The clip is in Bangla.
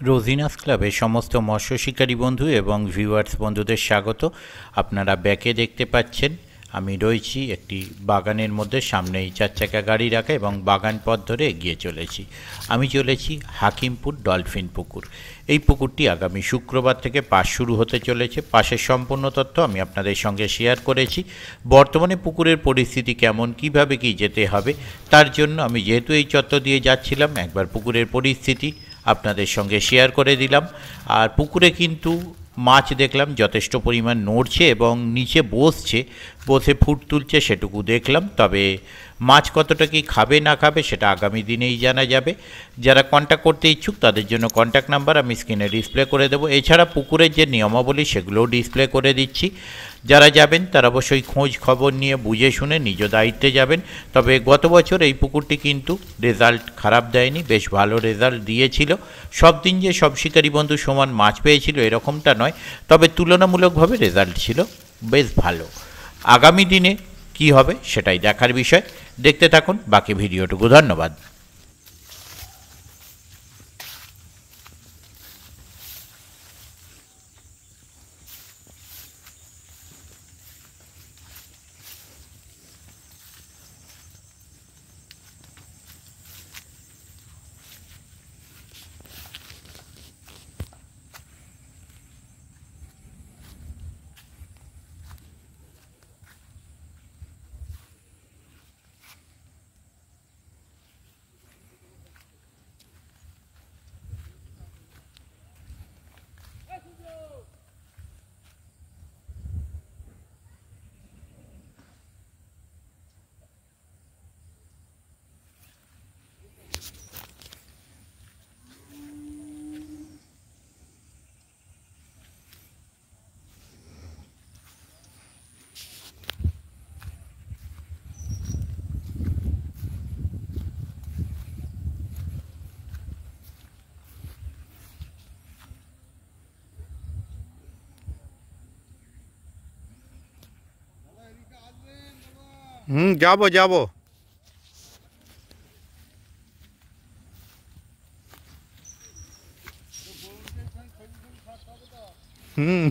রোজিনাস ক্লাবের সমস্ত মৎস্য শিকারী বন্ধু এবং ভিউয়ার্স বন্ধুদের স্বাগত। আপনারা ব্যাকে দেখতে পাচ্ছেন আমি রয়েছি একটি বাগানের মধ্যে, সামনেই চারচাকা গাড়ি রাখা এবং বাগান পথ ধরে এগিয়ে চলেছি। আমি চলেছি হাকিমপুর ডলফিন পুকুর। এই পুকুরটি আগামী শুক্রবার থেকে পাস শুরু হতে চলেছে। পাশের সম্পূর্ণ তথ্য আমি আপনাদের সঙ্গে শেয়ার করেছি। বর্তমানে পুকুরের পরিস্থিতি কেমন, কিভাবে কি যেতে হবে, তার জন্য আমি যেহেতু এই চত্বর দিয়ে যাচ্ছিলাম, একবার পুকুরের পরিস্থিতি আপনাদের সঙ্গে শেয়ার করে দিলাম। আর পুকুরে কিন্তু মাছ দেখলাম যথেষ্ট পরিমাণ নড়ছে এবং নিচে বসছে, বসে ফুট তুলছে, সেটুকু দেখলাম। তবে মাছ কতটা কি খাবে না খাবে সেটা আগামী দিনেই জানা যাবে। যারা কন্ট্যাক্ট করতে ইচ্ছুক তাদের জন্য কন্ট্যাক্ট নাম্বার আমি স্ক্রিনে ডিসপ্লে করে দেবো। এছাড়া পুকুরের যে নিয়মাবলী সেগুলোও ডিসপ্লে করে দিচ্ছি। যারা যাবেন তারা অবশ্যই খোঁজ খবর নিয়ে বুঝে শুনে নিজ দায়িত্বে যাবেন। তবে গত বছর এই পুকুরটি কিন্তু রেজাল্ট খারাপ দেয়নি, বেশ ভালো রেজাল্ট দিয়েছিল। সব দিন যে সব শিকারী বন্ধু সমান মাছ পেয়েছিল এরকমটা নয়, তবে তুলনামূলকভাবে রেজাল্ট ছিল বেশ ভালো। আগামী দিনে কি হবে সেটাই দেখার বিষয়। দেখতে থাকুন বাকি ভিডিওটুকু। ধন্যবাদ। যাবো যাবো। হুম।